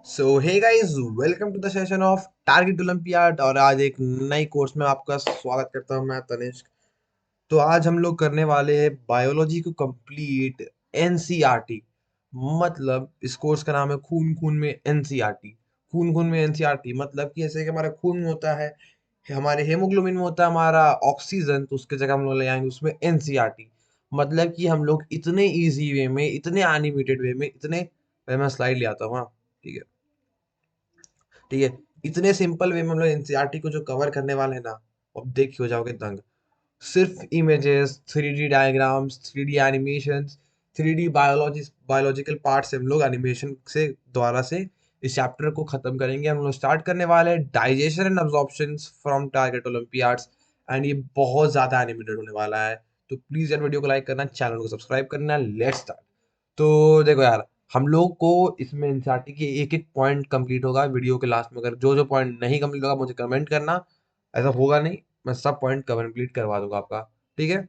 So hey guys, welcome to the session of target olympiad. और आज एक नई कोर्स में आपका स्वागत करता हूं मैं तनिष्क। तो आज हम लोग करने वाले हैं बायोलॉजी को कंप्लीट एनसीईआरटी। मतलब इस कोर्स का नाम है खून खून में एनसीईआरटी। खून खून में एनसीईआरटी मतलब कि ऐसे कि हमारा खून में होता है, हमारे हेमोग्लोबिन में होता है हमारा ऑक्सीजन, तो उसके जगह हम लोग ले आएंगे उसमें एनसीईआरटी। मतलब कि हम लोग इतने इजी वे में, इतने एनिमेटेड वे में, इतने मैं स्लाइड ले आता हूँ। हाँ, ठीक है, ठीक है। इतने सिंपल वे में हम लोग एनसीईआरटी को जो कवर करने वाले हैं ना, अब देख के हो जाओगे दंग। सिर्फ images, 3D diagrams, 3D animations, 3D biological part से हम लोग एनिमेशन से द्वारा से इस चैप्टर को खत्म करेंगे। हम लोग स्टार्ट करने वाले हैं digestion and absorption from target Olympiads. And ये बहुत ज्यादा एनिमेटेड होने वाला है। तो प्लीज यार वीडियो को लाइक करना, चैनल को सब्सक्राइब करना। Let's start. तो देखो यार, हम लोग को इसमें एनसीईआरटी के एक एक पॉइंट कंप्लीट होगा वीडियो के लास्ट में। अगर जो जो पॉइंट नहीं कंप्लीट होगा मुझे कमेंट करना। ऐसा होगा नहीं, मैं सब पॉइंट कंप्लीट करवा दूंगा आपका। ठीक है।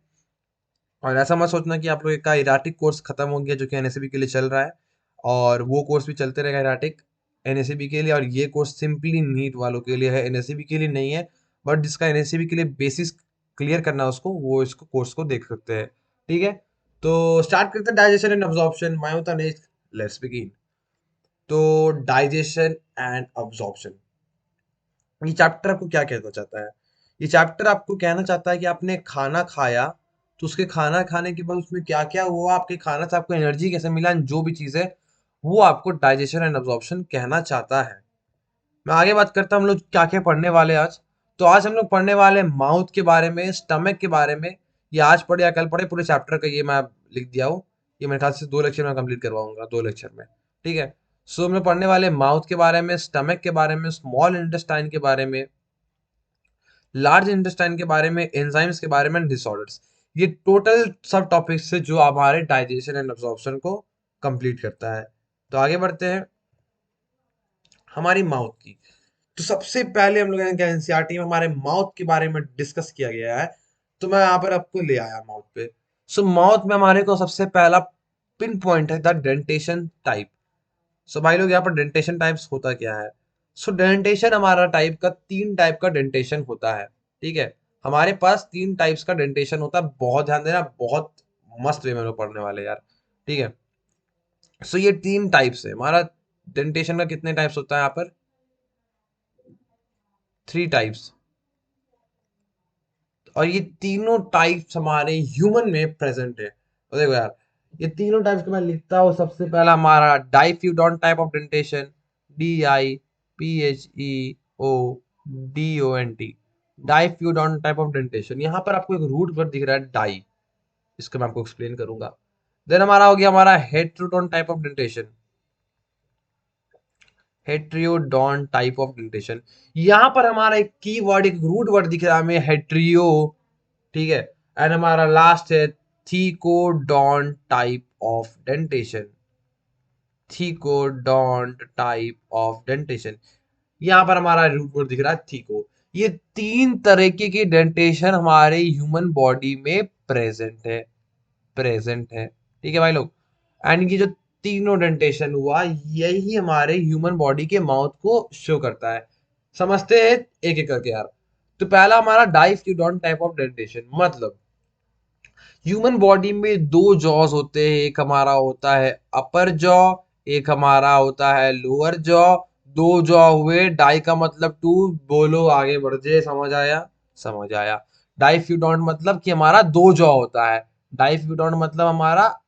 और ऐसा मत सोचना कि आप लोग का इराटिक कोर्स खत्म हो गया जो कि एनएसबी के लिए चल रहा है, और वो कोर्स भी चलते रहेगा इराटिक एनएसबी के लिए। और ये कोर्स सिंपली नीट वालों के लिए है, एनएसबी के लिए नहीं है। बट जिसका एनएसबी के लिए बेसिस क्लियर करना है उसको, वो इसको कोर्स को देख सकते हैं। ठीक है। तो स्टार्ट करते हैं डाइजेशन एंड अब्जॉर्प्शन। मैं होता नेक्स्ट, लेट्स बिगिन। तो डाइजेशन एंड अब्जॉर्प्शन, ये चैप्टर आपको क्या कहना चाहता है? ये चैप्टर आपको कहना चाहता है कि आपने खाना खाया, तो उसके खाना खाने के बाद उसमें क्या क्या हुआ, आपके खाना से आपको एनर्जी कैसे मिला, जो भी चीज़ है वो आपको डाइजेशन एंड अब्जॉर्प्शन कहना चाहता है। मैं आगे बात करता हूँ हम लोग क्या क्या पढ़ने वाले हैं आज। तो आज हम लोग पढ़ने वाले हैं माउथ के बारे में, स्टमक के बारे में। ये आज पढ़े या कल पढ़े, पूरे चैप्टर का ये मैं लिख दिया हूँ। ये मेरे ख्याल से 2 लेक्चर में कंप्लीट करवाऊंगा, 2 लेक्चर में। ठीक है। सो हम लोग पढ़ने वाले माउथ के बारे में, स्टमक के बारे में, स्मॉल इंटेस्टाइन के बारे में, लार्ज इंटेस्टाइन के बारे में, एंजाइम्स के बारे में, डिसऑर्डर्स। ये टोटल सब टॉपिक्स से जो हमारे डाइजेशन एंड अब्जॉर्प्शन को कंप्लीट करता है। तो आगे बढ़ते हैं हमारी माउथ की। तो सबसे पहले हम लोग एनसीईआरटी में हमारे माउथ के बारे में डिस्कस किया गया है। तो मैं यहाँ पर आपको ले आया माउथ पे। सो माउथ में हमारे को सबसे पहला पिन पॉइंट है द डेंटेशन टाइप। सो भाई लोग, यहाँ पर डेंटेशन टाइप्स होता क्या है? सो डेंटेशन हमारा टाइप का, 3 टाइप का डेंटेशन होता है। ठीक है। हमारे पास 3 टाइप्स का डेंटेशन होता है। बहुत ध्यान देना, बहुत मस्त वे में लोग पढ़ने वाले यार। ठीक है। सो ये 3 टाइप्स है हमारा। डेंटेशन का कितने टाइप्स होता है यहाँ पर? 3 टाइप्स। और ये तीनों टाइप्स हमारे ह्यूमन में प्रेजेंट है। तो देखो यार, ये तीनों टाइप्स को मैं लिखता हूँ। सबसे पहला हमारा diphyodont type of dentation, DIPHEODONT। Diphyodont type of dentation. यहाँ पर आपको एक रूट वर्ड दिख रहा है डाई, इसको मैं आपको एक्सप्लेन करूंगा। देन हमारा हो गया हमारा heterodont type of dentation, heterodont type of dentation. यहाँ पर हमारा एक की वर्ड, एक रूट वर्ड दिख रहा है हमें, हेट्रियो। ठीक है। एंड हमारा लास्ट है thecodont type of dentition, thecodont type of dentation. यहाँ पर हमारा रूट वर्ड दिख रहा है थीको। ये 3 तरीके की डेंटेशन हमारे ह्यूमन बॉडी में प्रेजेंट है, प्रेजेंट है। ठीक है भाई लोग। एंड ये जो तीनों डेंटेशन हुआ, यही हमारे ह्यूमन बॉडी के माउथ को शो करता है। समझते हैं एक एक करके यार। तो पहला हमारा डाइफ्यूडॉन टाइप ऑफ डेंटेशन, मतलब ह्यूमन बॉडी में 2 जॉज होते हैं। एक हमारा होता है अपर जॉ, एक हमारा होता है लोअर जॉ। 2 जॉ हुए, डाई का मतलब 2। बोलो आगे बढ़ जाए, समझ आया? समझ आया। डाइफ्यूडॉन मतलब कि हमारा 2 जॉ होता है। डाइफ्यूडॉन मतलब हमारा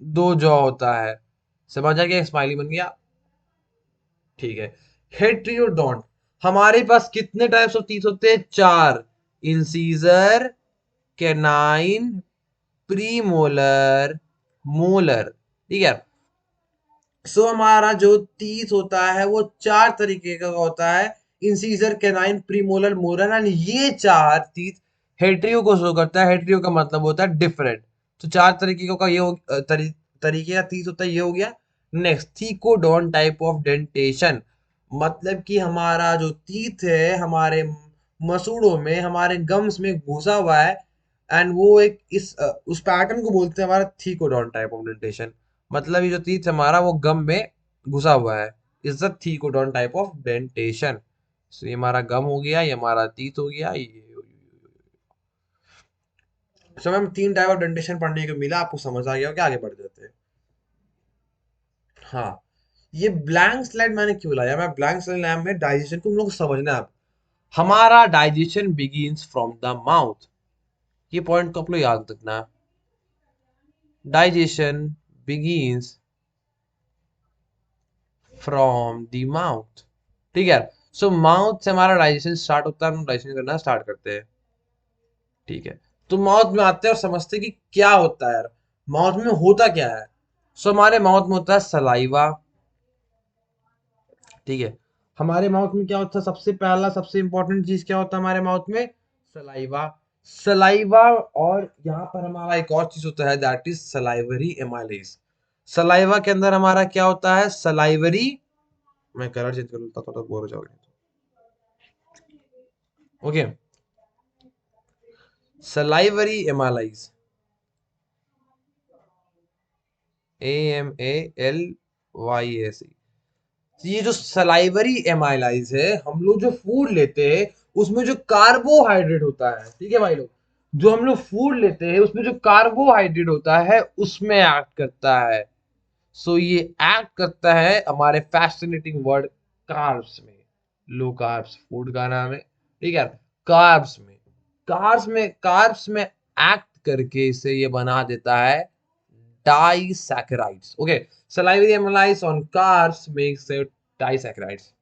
2 जॉ होता है। समझ आ गया? स्माइली बन गया। ठीक है। हेट्रियोडोंट, हमारे पास कितने टाइप्स ऑफ टीथ होते हैं? 4। Incisor, canine, premolar, molar. ठीक है। सो हमारा जो टीथ होता है वो 4 तरीके का होता है, incisor, canine, premolar, molar. And ये 4 टीथ हेट्रियो को शो करता है। हेट्रियो का मतलब होता है डिफरेंट। तो 4 तरीके का ये तरीके का टीथ होता है, ये हो गया। Next, thecodont type of dentition, मतलब कि हमारा जो टीथ है हमारे मसूड़ों में, हमारे गम्स में घुसा हुआ है। एंड वो एक उस पैटर्न को बोलते हैं हमारा थीकोडॉन टाइप ऑफ डेंटेशन। मतलब ये जो टीथ हमारा वो गम में घुसा हुआ है, is the thecodont type of dentation. So ये हमारा गम हो गया, ये हमारा टीथ हो गया, ये so ma'am 3 type of dentition पढ़ने को मिला, आपको समझ आ गया हो क्या? आगे बढ़ जाते हैं। हाँ, ये ब्लैंक स्लाइड मैंने क्यों लाया? मैं ब्लैंक स्लाइड लाया में डाइजेशन को हम लोग को समझना है। अब हमारा digestion begins from the mouth, ये पॉइंट को आप लोग याद रखना। Digestion begins from the mouth, ठीक है। सो माउथ से हमारा डाइजेशन स्टार्ट होता है, हम डाइजेशन करना स्टार्ट करते हैं, ठीक है। तो माउथ में आते हैं और समझते हैं कि क्या होता है यार, माउथ में होता क्या है। सो हमारे माउथ में होता है सलाइवा, ठीक है। हमारे माउथ में क्या होता है? सबसे पहला सबसे इंपॉर्टेंट चीज क्या होता है हमारे माउथ में? सलाइवा। सलाइवा, और यहाँ पर हमारा एक और चीज होता है, that is salivary amylase. Saliva के अंदर हमारा क्या होता है? सलाइवरी, मैं कलर चेंज कर लेता, थोड़ा बोर हो जाओगे। Okay, salivary amylase, AMALYAC। ये जो सलाइवरी एमाइलाइज है, हम लोग जो फूड लेते हैं उसमें जो कार्बोहाइड्रेट होता है, ठीक है भाई लोग, जो हम लोग फूड लेते हैं उसमें जो कार्बोहाइड्रेट होता है उसमें एक्ट करता है। सो ये एक्ट करता है हमारे फैसिनेटिंग वर्ड कार्ब्स में। लो कार्ब्स फूड का नाम है, ठीक है। कार्ब्स में एक्ट करके इसे ये बना देता है disaccharides. Okay, salivary amylase on carbs makes it disaccharides.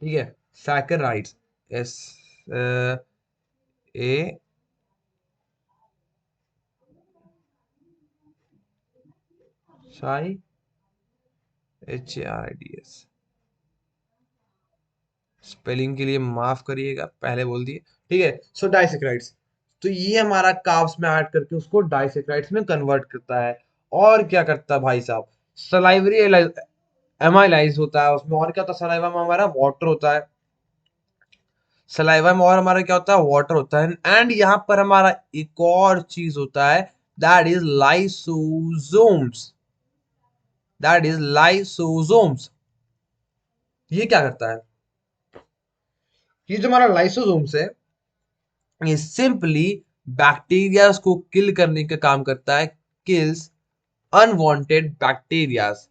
ठीक है, saccharides, A HARIDS। स्पेलिंग के लिए माफ करिएगा, पहले बोल दिए, ठीक है। सो डाइसेक्राइड्स, तो ये हमारा कार्ब्स में ऐड करके उसको डाइसेक्राइड्स में कन्वर्ट करता है। और क्या करता है भाई साहब? सलाइवरी एमाइलाइज होता है उसमें, और क्या होता है? सलाइवा में हमारा वाटर होता है, सलाइवा में और हमारा क्या होता है? वाटर होता है। एंड यहाँ पर हमारा एक और चीज होता है, that is lysosomes, that is lysosomes. ये क्या करता है? ये जो हमारा लाइसोसोम्स है, ये सिंपली बैक्टीरिया को किल करने का काम करता है, kills unwanted bacterias,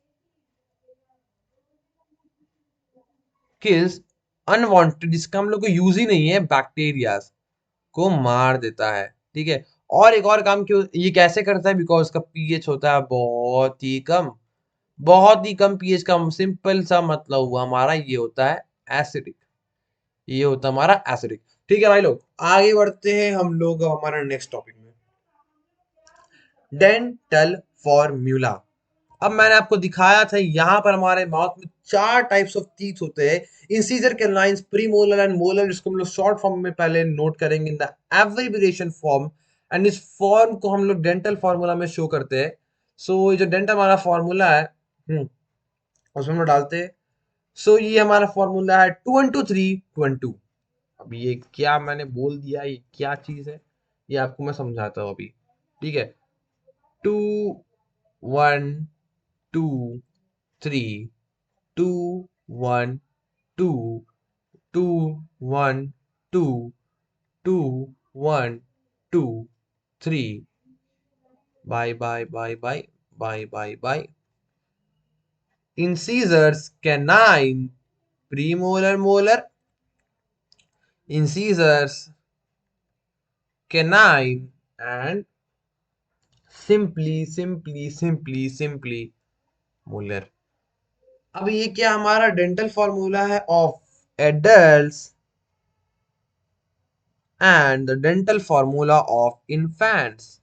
kills unwanted, जिसका हम लोग को यूज ही नहीं है, बैक्टीरियाज को मार देता है, ठीक है। और एक और काम क्यों ये कैसे करता है? बिकॉज इसका पीएच होता है बहुत ही कम, बहुत ही कम पीएच का। सिंपल सा मतलब हुआ हमारा, ये होता है एसिडिक, ये होता है हमारा एसिडिक, ठीक है भाई लोग। आगे बढ़ते हैं हम लोग हमारा नेक्स्ट टॉपिक में, डेंटल फॉर्मूला। अब मैंने आपको दिखाया था यहाँ पर हमारे माउथ में 4 टाइप्स ऑफ टीथ होते हैं, incisor canines, premolar and molar, जिसको हम लोग शॉर्ट फॉर्म में पहले नोट करेंगे in the abbreviation form. And इस फॉर्म को हम लोग डेंटल फॉर्मूला में शो करते हैं। सो ये जो डेंटल हमारा फॉर्मूला है, उसमें हम लोग डालते हैं। सो ये हमारा फॉर्मूला है 2 2 अब ये क्या मैंने बोल दिया, ये क्या चीज है, ये आपको मैं समझाता हूँ अभी, ठीक है। 2 1 2 2 2 1 2 2 1 2 2 1 2 3 by by by by by by by. incisors canine, premolar molar, incisors canine, and simply molar। अब ये क्या हमारा डेंटल फॉर्मूला है of adults and the dental formula of infants.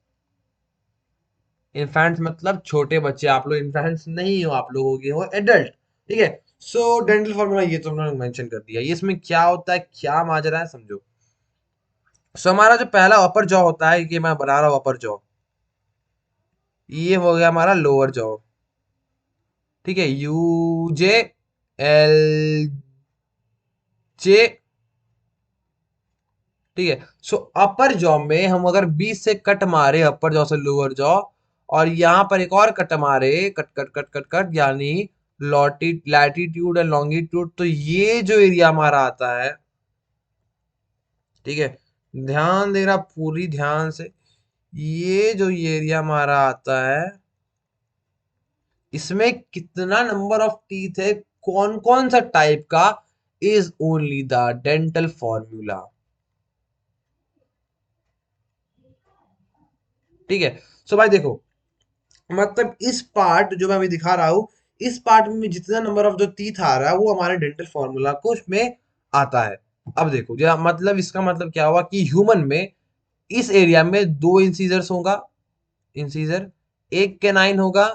Infants मतलब छोटे बच्चे, आप लोग इन्फेंट्स नहीं हो, आप लोग हो गए हो एडल्ट, ठीक है। सो डेंटल फॉर्मूला ये तो उन्होंने मेंशन कर दिया, ये इसमें क्या होता है, क्या माजरा है, समझो। सो हमारा जो पहला अपर जॉ होता है, कि मैं बना रहा हूं अपर जॉ, ये हो गया हमारा लोअर जॉ, ठीक है। UJLJ, ठीक है। सो अपर जॉ में हम अगर बीच से कट मारे, अपर जॉ से लोअर जॉ, और यहां पर एक और कट मारे, cut cut cut cut cut, यानी लैटिट्यूड एंड लॉन्गिट्यूड, तो ये जो एरिया हमारा आता है, ठीक है, ध्यान देना पूरी ध्यान से, ये जो एरिया हमारा आता है, इसमें कितना नंबर ऑफ टीथ है, कौन कौन सा टाइप का, is only the dental formula. ठीक है। सो भाई देखो, मतलब इस पार्ट जो मैं अभी दिखा रहा हूं, इस पार्ट में जितना नंबर ऑफ जो टीथ आ रहा है वो हमारे डेंटल फॉर्मूला को उसमें आता है। अब देखो जरा, मतलब इसका मतलब क्या हुआ कि ह्यूमन में इस एरिया में दो इंसीजर्स होगा, इंसीजर, एक कैनाइन होगा,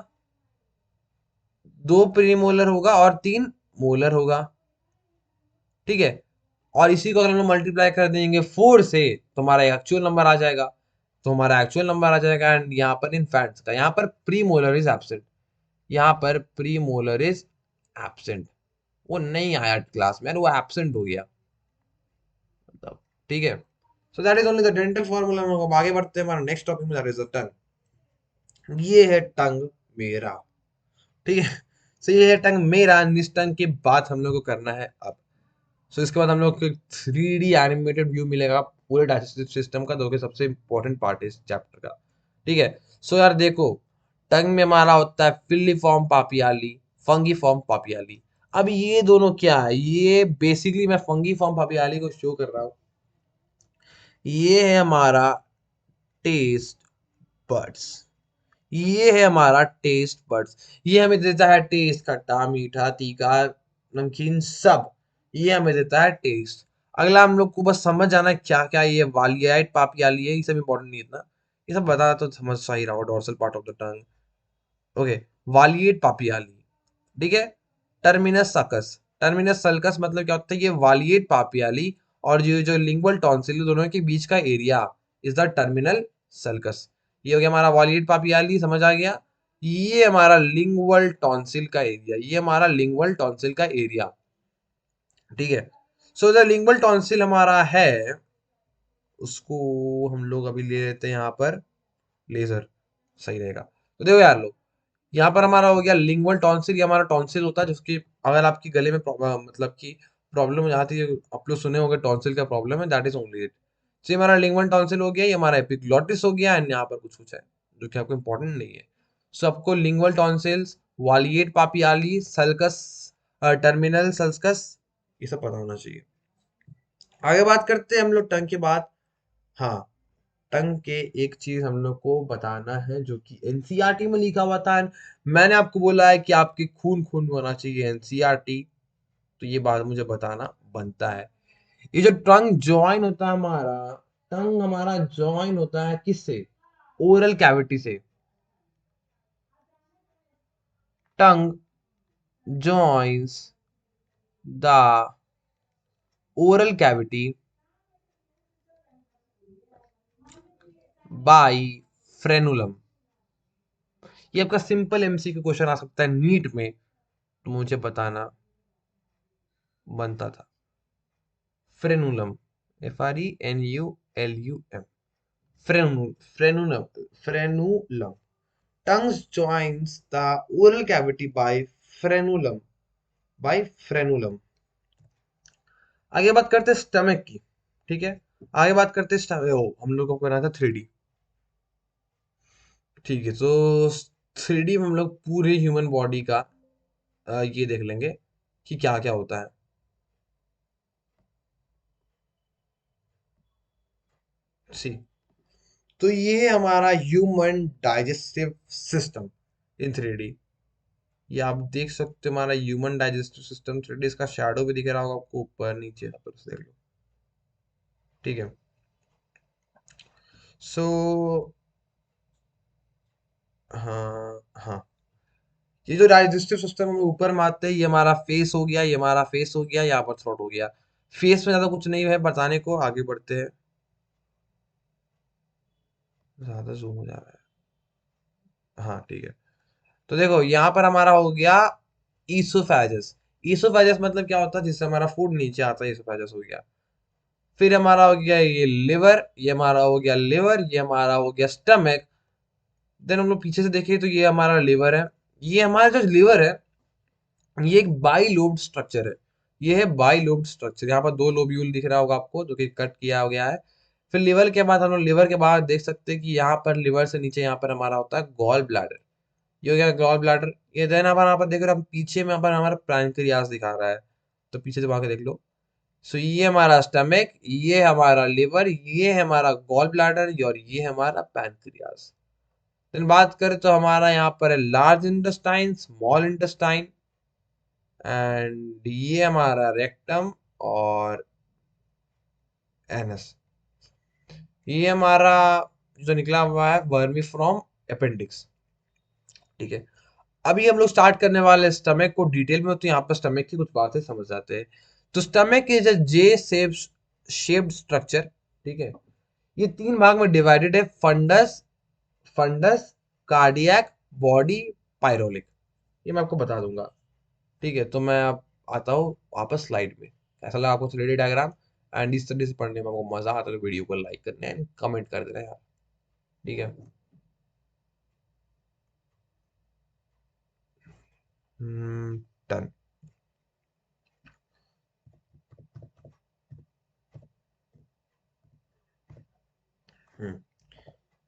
दो प्रीमोलर होगा और तीन मोलर होगा। ठीक है। और इसी को अगर हम लोग मल्टीप्लाई कर देंगे 4 से, तो हमारा एक्चुअल नंबर आ जाएगा, तो हमारा एक्चुअल नंबर आ जाएगा। एंड यहाँ पर इनफैंट्स का, यहाँ पर प्री मोलर इज एब्सेंट, यहाँ पर प्री मोलर इज एब्सेंट, वो नहीं आया क्लास में, वो एब्सेंट हो गया मतलब। ठीक है। So that is only the dental formula. हम लोग आगे बढ़ते हैं, हमारा नेक्स्ट टॉपिक में, दैट इज द टंग। ये है टंग मेरा। ठीक है। सो ये है टंग मेरा, इस टंग की बात हम लोग को करना है अब। सो इसके बाद हम लोग को 3D एनिमेटेड व्यू मिलेगा पूरे डाइजेस्टिव सिस्टम का, जो कि सबसे इंपॉर्टेंट पार्ट है इस चैप्टर का। ठीक है। सो यार देखो, टंग में हमारा होता है फिलिफॉर्म पापियाली, फंगी फॉर्म पापियाली। अब ये दोनों क्या है, ये बेसिकली मैं फंगी फॉर्म पापियाली को शो कर रहा हूँ। ये है हमारा टेस्ट बड्स, ये है हमारा टेस्ट बड्स। ये हमें देता है टेस्ट, खट्टा मीठा तीखा नमकीन सब, ये हमें देता है टेस्ट। अगला हम लोग को बस समझ जाना है क्या क्या ये वालियाइट पापियाली है, ये सब इंपॉर्टेंट नहीं है इतना, ये सब बता तो समझ सही रहा dorsal part of the tongue. Okay, vallate papillae. ठीक है। टर्मिनस सकस, टर्मिनस सल्कस मतलब क्या होता है, ये वालिएट पापियाली और ये जो लिंगुअल टॉन्सिल दोनों के बीच का area is the terminal sulcus. ये हो गया हमारा वालिएट पापियाली, समझ आ गया। ये हमारा लिंगुअल टॉन्सिल का एरिया, ये हमारा लिंगुअल टॉन्सिल का एरिया। ठीक है। सो द लिंगुअल टॉन्सिल हमारा है, उसको हम लोग अभी ले लेते हैं यहाँ पर लेजर, सही रहेगा। तो देखो यार लोग, यहाँ पर हमारा हो गया लिंगुअल टॉन्सिल। ये हमारा टॉन्सिल होता है जिसकी, अगर आपकी गले में मतलब कि प्रॉब्लम हो जाती है, आप लोग सुने होंगे टॉन्सिल का प्रॉब्लम है, दैट इज ओनली इट। तो ये हमारा लिंगुअल टॉन्सिल हो गया, ये हमारा एपिग्लॉटिस हो गया, एंड यहाँ पर कुछ कुछ है जो कि आपको इंपॉर्टेंट नहीं है। सो आपको lingual tonsils, vallate papillae, sulcus, terminal sulcus, ये सब पता होना चाहिए। आगे बात करते हैं हम लोग टंग के बाद। हाँ, टंग के एक चीज हम लोग को बताना है जो कि एनसीईआरटी में लिखा हुआ था। मैंने आपको बोला है कि आपके खून खून में होना चाहिए एनसीईआरटी, तो ये बात मुझे बताना बनता है। ये जो टंग ज्वाइन होता है हमारा, टंग हमारा ज्वाइन होता है किससे, ओरल कैविटी से। Tongue joins the oral cavity by frenulum. ये आपका सिंपल एमसीक्यू क्वेश्चन आ सकता है नीट में, तो मुझे बताना बनता था। Frenulum, FRENULUM, frenulum, frenulum. Tongues joins the oral cavity by frenulum, by frenulum। आगे बात करते हैं स्टमक की। ठीक है। आगे बात करते हैं स्टमक, हम लोग को करना था 3D। ठीक है। तो 3D में हम लोग पूरे ह्यूमन बॉडी का ये देख लेंगे कि क्या क्या होता है। सी, तो ये है हमारा human digestive system in 3D। ये आप देख सकते हो हमारा ह्यूमन डाइजेस्टिव सिस्टम 3D, इसका शैडो भी दिख रहा होगा आपको ऊपर नीचे, यहाँ पर देख लो। ठीक है। सो हाँ हाँ, ये जो डाइजेस्टिव सिस्टम हम ऊपर में आते हैं, ये हमारा फेस हो गया, ये हमारा फेस हो गया, यहाँ पर थ्रोट हो गया। फेस में ज्यादा कुछ नहीं है बताने को, आगे बढ़ते हैं। ज्यादा जूम हो जा रहा है, हाँ ठीक है। तो देखो यहाँ पर हमारा हो गया ईसोफेगस। ईसोफेगस मतलब क्या होता है, जिससे हमारा फूड नीचे आता है, ईसोफेगस हो गया। फिर हमारा हो गया ये लिवर, ये हमारा हो गया लिवर, ये हमारा हो गया स्टमक। देन हम लोग पीछे से देखें तो ये हमारा लिवर है। ये हमारा जो लिवर है, ये एक बाई लोब्ड स्ट्रक्चर है। ये है बाई लोब्ड स्ट्रक्चर। यहाँ पर दो लोब्यूल दिख रहा होगा आपको जो कि कट किया गया है। फिर लिवर के बाद हम लोग लिवर के बाद देख सकते हैं कि यहाँ पर लिवर से नीचे यहाँ पर हमारा होता है गॉल ब्लैडर। ये हो गया गॉल ब्लैडर। ये देन यहाँ पर देख रहे हो आप पीछे में यहाँ पर हमारा पैनक्रियास दिखा रहा है। तो पीछे से भाग के देख लो। सो ये हमारा स्टमक, ये हमारा लिवर, ये है हमारा गॉल ब्लैडर और ये है हमारा पैनक्रियास। देन बात करें तो हमारा यहाँ पर है large intestine, small intestine and ये हमारा रेक्टम और एनस। ये हमारा जो निकला हुआ है वर्मी फ्रॉम अपेंडिक्स। ठीक है, अभी हम लोग स्टार्ट करने वाले स्टमक को डिटेल में, तो यहाँ पर स्टमक की कुछ बातें समझ जाते हैं। तो stomach is a J shaped structure. ठीक है, ये तीन भाग में डिवाइडेड है, फंडस, फंडस, कार्डियक, बॉडी, पायरोलिक। ये मैं आपको बता दूंगा। ठीक है, तो मैं अब आता हूँ वापस स्लाइड में। कैसा लगा आपको स्लाइड डायग्राम? एंड इस तरह से पढ़ने में आपको मजा आता है तो वीडियो को लाइक करना एंड कमेंट कर देना यार। ठीक है। Done.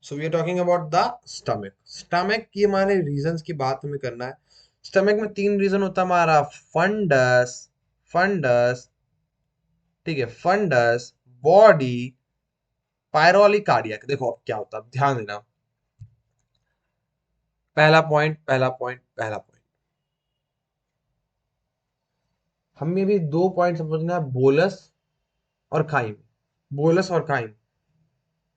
So we are talking about the stomach. Stomach की हमारे रीजंस की बात हमें करना है। स्टमक में तीन रीजन होता है हमारा। फंडस, फंडस, ठीक है, फंडस, बॉडी, पायरोलिक, कार्डियक। देखो अब क्या होता है, ध्यान देना। पहला पॉइंट, पहला पॉइंट, पहला पॉइंट, हमें भी दो पॉइंट समझना है, बोलस और खाइम। बोलस और खाइम।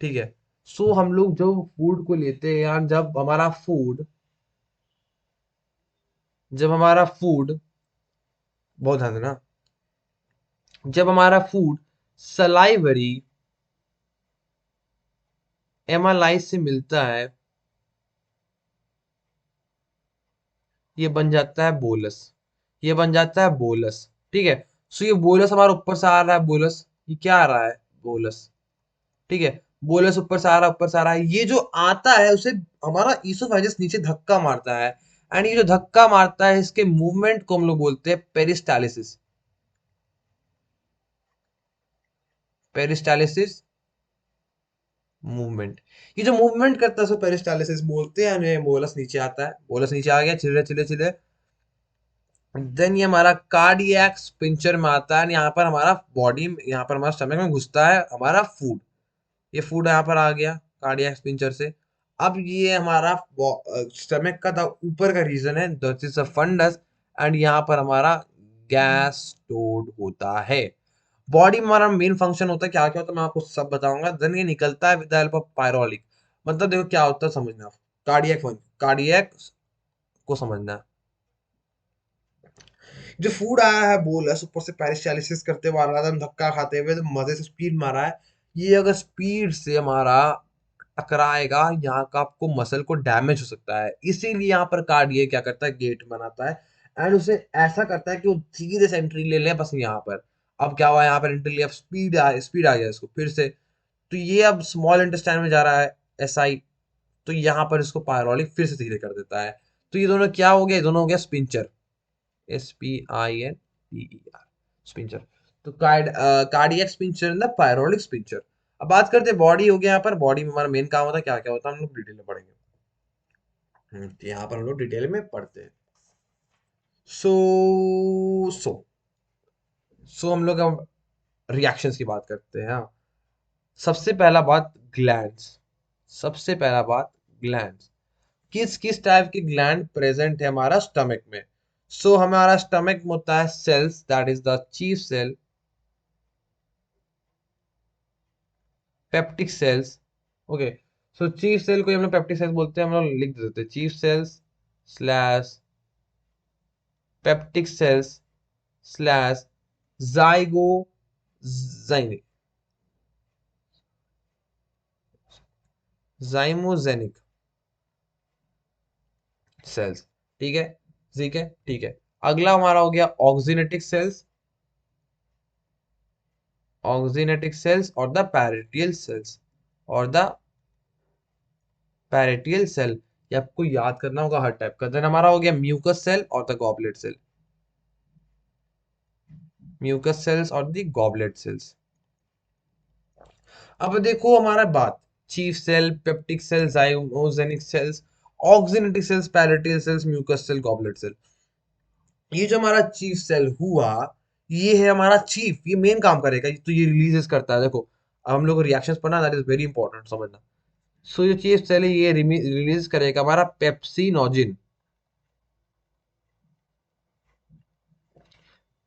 ठीक है। सो हम लोग जब फूड को लेते हैं यार, जब हमारा फूड, बहुत ध्यान देना, जब हमारा फूड सलाइवरी एमालाइज से मिलता है, ये बन जाता है बोलस। ये बन जाता है बोलस। ठीक है। सो ये बोलस हमारा ऊपर से आ रहा है, बोलस। ये क्या आ रहा है? बोलस। ठीक है, बोलस ऊपर से आ रहा है, ऊपर से आ रहा है। ये जो आता है उसे हमारा ईसोफेगस नीचे धक्का मारता है। एंड ये जो धक्का मारता है, इसके मूवमेंट को हम लोग बोलते हैं पेरिस्टालिसिस। Peristalsis movement. ये जो मूवमेंट करता है उसको पेरिस्टालिसिस बोलते हैं। यानी बोलस नीचे आता है, बोलस नीचे आ गया, चिल्ले चिल्ले चिल्ले। देन ये हमारा कार्डियक स्पिंचर में आता है। यहाँ पर हमारा बॉडी, यहाँ पर हमारा स्टमक में घुसता है हमारा फूड। ये फूड यहाँ पर आ गया कार्डियक स्पिंचर से। अब ये हमारा स्टमक का था ऊपर का रीजन है, that is a fundus. And यहाँ पर हमारा गैस स्टोर्ड होता है। बॉडी में हमारा मेन फंक्शन होता है, क्या क्या होता है मैं आपको सब बताऊंगा। देन ये निकलता है विद द हेल्प ऑफ पायरोलिक। मतलब देखो क्या होता है, समझना। कार्डियक, कार्डियक को समझना। जो फूड आया है बोलस ऊपर से पेरिस्टालिसिस करते हुए आ रहा था, धक्का खाते हुए तो मजे से स्पीड मारा है। ये अगर स्पीड से हमारा टकराएगा, यहाँ का आपको मसल को डैमेज हो सकता है। इसीलिए यहाँ पर कार्डियक क्या करता है, गेट बनाता है। एंड उसे ऐसा करता है कि वो सीधे से एंट्री ले ले बस यहाँ पर। अब क्या हुआ, यहाँ पर एंट्री लिया, स्पीड आ गया इसको फिर से। तो ये अब स्मॉल इंटेस्टाइन में जा रहा है, एसआई। तो यहाँ पर इसको पायरोलिक फिर से धीरे कर देता है। तो ये दोनों क्या हो गया, ये दोनों हो गया स्पिंचर। SPINTER, sphincter. तो cardiac sphincter and the pyloric sphincter. अब बात करते हैं बॉडी हो गया। यहाँ पर बॉडी में हमारा मेन काम होता है, क्या क्या होता है हम लोग डिटेल में पढ़ेंगे। तो यहाँ पर हम लोग डिटेल में पढ़ते हैं। सो सो सो हम लोग अब रिएक्शंस की बात करते हैं। हाँ, सबसे पहला बात ग्लैंड्स। सबसे पहला बात ग्लैंड्स। किस किस टाइप के ग्लैंड प्रेजेंट है हमारा स्टमक में? सो हमारा स्टमक में होता है cells, that is the chief cell, peptic cells. Okay, so chief cell को हम लोग पेप्टिक सेल्स बोलते हैं, हम लोग लिख देते हैं chief cells slash peptic cells slash zygogenic, zymogenic cells. ठीक है, ठीक है, ठीक है। अगला हमारा हो गया ऑक्सीनेटिक सेल्स, ऑक्सीनेटिक सेल्स और द पैरेटियल सेल्स, और द पैरेटियल सेल। ये आपको याद करना होगा हर टाइप का। देन हमारा हो गया म्यूकस सेल और the goblet cell. Mucus cells और दी गॉबलेट सेल्स। अब देखो हमारा बात, chief cell, peptic cell, zygogenic cells, oxyntic cells, parietal cells, mucus cell, goblet cell. ये जो हमारा चीफ सेल हुआ, ये है हमारा चीफ, ये मेन काम करेगा, तो ये रिलीजेस करता है। देखो अब हम लोग को रिएक्शंस पढ़ना, दैट इज वेरी इंपॉर्टेंट समझना। सो जो चीफ सेल है ये रिलीज करेगा हमारा पेप्सिनोजिन,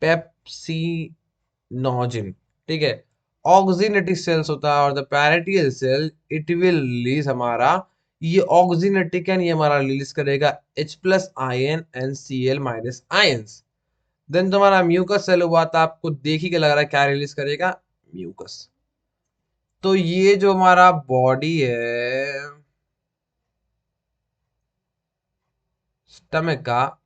पेप्सिनोजिन, ठीक है। ऑक्सिनेटिक सेल्स होता है और the parietal cell it will release हमारा, ये ऑक्सिनेटिक है, ये हमारा रिलीज करेगा H plus ion and Cl minus ions. Then तुम्हारा म्यूकस सेल हुआ था, आपको देख ही के लग रहा है क्या रिलीज करेगा, म्यूकस। तो ये जो हमारा बॉडी है स्टमक का,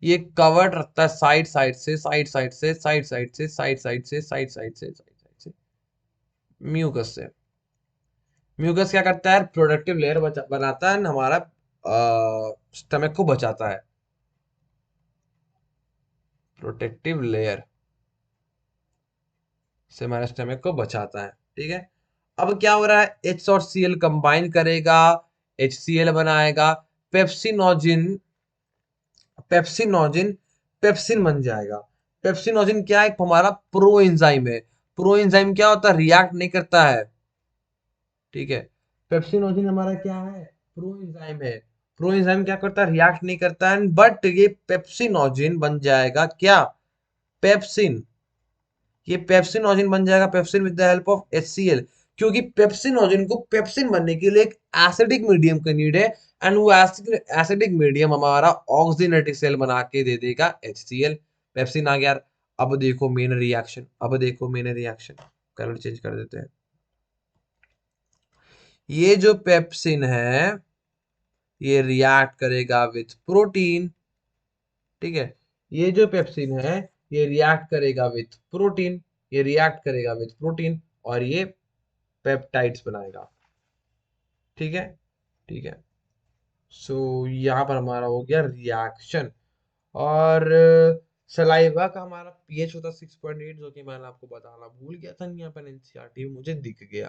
ये कवर्ड रहता है साइड साइड से, साइड साइड से, साइड साइड से, साइड साइड से, साइड साइड से, साइड साइड से, म्यूकस से। म्यूकस क्या करता है, प्रोडक्टिव लेयर बनाता है, हमारा स्टमक को बचाता है, प्रोटेक्टिव लेयर से हमारे स्टमक को बचाता है, ठीक है। अब क्या हो रहा है, H और Cl कंबाइन करेगा, HCl बनाएगा, पेप्सिनोजिन, पेप्सिनोजिन पेप्सिन बन जाएगा। पेप्सिनोजिन क्या है, हमारा प्रो एंजाइम है। प्रो एंजाइम क्या होता है, रिएक्ट नहीं करता है, ठीक है। पेप्सिनोजिन हमारा क्या है, प्रो एंजाइम है। प्रो एंजाइम क्या करता है, रिएक्ट नहीं करता है, बट ये पेप्सिनोजिन बन जाएगा क्या, पेप्सिन। ये पेप्सिनोजिन बन जाएगा, pepsin with the help of HCl। क्योंकि पेप्सिनोजिन को पेप्सिन बनने के लिए एक एसिडिक मीडियम की नीड है, एंड वो एसिडिक मीडियम हमारा ऑक्सीनेटिक सेल बना के दे देगा HCl, पेप्सिन आ गया। अब देखो मेन रिएक्शन, अब देखो मेन रिएक्शन, कलर चेंज कर देते हैं। ये जो पेप्सिन है ये रिएक्ट करेगा विथ प्रोटीन, ठीक है। ये जो पेप्सिन है ये रिएक्ट करेगा विथ प्रोटीन, ये रिएक्ट करेगा विथ प्रोटीन और ये पेप्टाइड्स बनाएगा, ठीक है, ठीक है। सो यहाँ पर हमारा हो गया रिएक्शन। और सलाइवा का हमारा पीएच होता 6.8, जो कि मैंने आपको बताना भूल गया था, यहाँ पर एनसीईआरटी में मुझे दिख गया,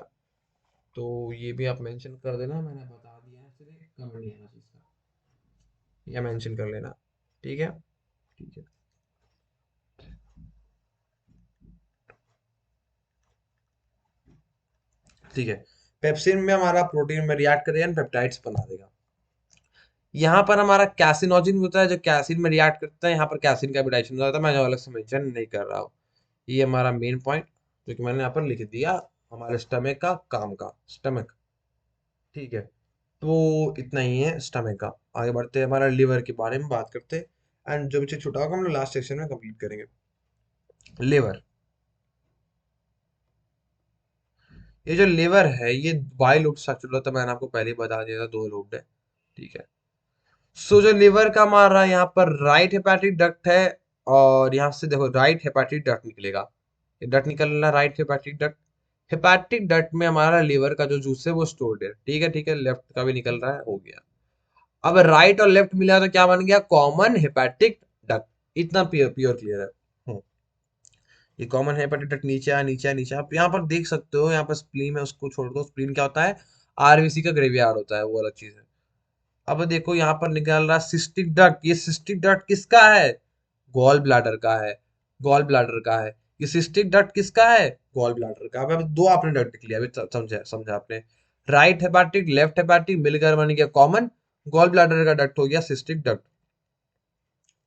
तो ये भी आप मेंशन कर देना, मैंने बता दिया है, सिर्फ कमेंट नहीं आना चीज का, या मेंशन कर लेना, ठीक है, ठीक है, ठीक है। पेप्सिन में हमारा प्रोटीन में रिएक्ट करेगा, पेप्टाइड्स बना देगा। यहाँ पर हमारा कैसिनोजिन होता है जो कैसिन में रिएक्ट करता है, यहाँ पर कैसिन का भी डाइजेशन होता है, मैं जो अलग से मेंशन नहीं कर रहा हूँ। ये हमारा मेन पॉइंट जो कि मैंने यहाँ पर लिख दिया, हमारे स्टमक का काम का, स्टमक, ठीक है। तो इतना ही है स्टमक का। आगे बढ़ते हैं, हमारा लिवर के बारे में बात करते हैं, एंड जो भी चीज छूटा होगा हम लोग लास्ट सेक्शन में कंप्लीट करेंगे। लिवर, ये जो लिवर है ये बाई लोब स्ट्रक्चर होता है, मैंने आपको पहले ही बता दिया था, दो लोब है, ठीक है। सो जो लिवर का हमारा यहाँ पर राइट हेपेटिक डक्ट है, और यहाँ से देखो राइट हेपेटिक डक्ट निकलेगा, ये डक्ट निकलना right hepatic duct. Hepatic duct में हमारा लिवर का जो जूस है वो स्टोर्ड है, ठीक है, ठीक है। लेफ्ट का भी निकल रहा है, हो गया। अब राइट और लेफ्ट मिला तो क्या बन गया, कॉमन हेपेटिक डक्ट। इतना प्योर प्योर क्लियर है। हम्म, ये कॉमन हेपेटिक डक्ट नीचे आ, नीचे आ, नीचे आप यहाँ पर देख सकते हो, यहाँ पर स्प्लीन है, उसको छोड़ दो। स्प्लीन क्या होता है, आरबीसी का ग्रेवयार्ड होता है, वो अलग चीज है। अब देखो यहाँ पर निकल रहा सिस्टिक डक्ट, ये सिस्टिक डक्ट किसका है, गॉल ब्लैडर का है, गॉल ब्लैडर का है। ये सिस्टिक डक्ट किसका है, गॉल ब्लैडर का। अब दो आपने डक्ट निकलिया, अभी समझा समझा आपने, राइट हेपाटिक लेफ्ट हेपाटिक मिलकर बन गया कॉमन, गॉल ब्लैडर का डक्ट हो गया सिस्टिक डक्ट।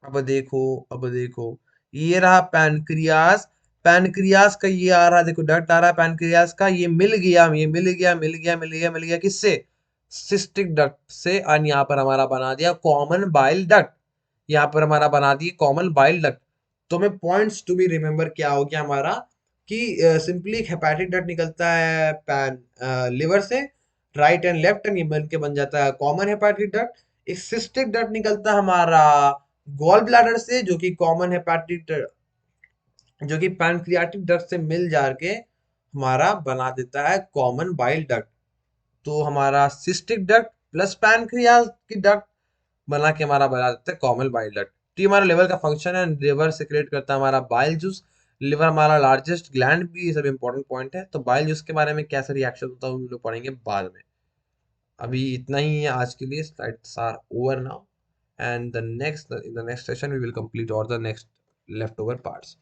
अब देखो, अब देखो, ये रहा पैनक्रियास, पैनक्रियास का ये आ रहा, देखो डक्ट आ रहा है पैनक्रियास का, ये मिल गया, ये मिल गया, मिल गया, मिल गया, मिल गया किससे, सिस्टिक डक्ट से, और यहाँ पर हमारा बना दिया कॉमन बाइल डक्ट, यहाँ पर हमारा बना दिए कॉमन बाइल डक्ट। तो हमें पॉइंट्स टू बी रिमेम्बर क्या हो गया हमारा, कि सिंपली एक हेपेटिक डक्ट निकलता है पैन लिवर से, राइट एंड लेफ्ट, एंड ये मिल के बन जाता है कॉमन हेपेटिक डक्ट। एक सिस्टिक डक्ट निकलता है हमारा गॉल ब्लैडर से, जो कि कॉमन हेपेटिक, जो कि पैनक्रियाटिक डक्ट से मिल जार के हमारा बना देता है कॉमन बाइल डक्ट। तो हमारा सिस्टिक डक्ट प्लस पैनक्रियास की डक्ट बना के हमारा बना देता है कॉमन बाइल डक्ट। तो ये हमारा लिवर का फंक्शन है। लिवर सिक्रेट करता है हमारा बाइल जूस। लिवर हमारा लार्जेस्ट ग्लैंड भी, ये सब इंपॉर्टेंट पॉइंट है। तो बाइल जूस के बारे में कैसे रिएक्शन होता है हम लोग पढ़ेंगे बाद में। अभी इतना ही है आज के लिए। Slides are over now and the next in the next session we will complete और the next left over parts.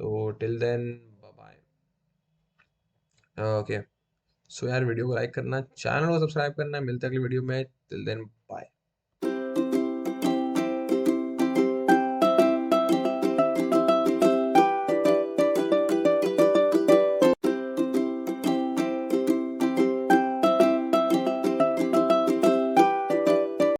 तो till then bye bye. Okay, so यार वीडियो को लाइक करना, चैनल को सब्सक्राइब करना। मिलते हैं अगली वीडियो में। Till then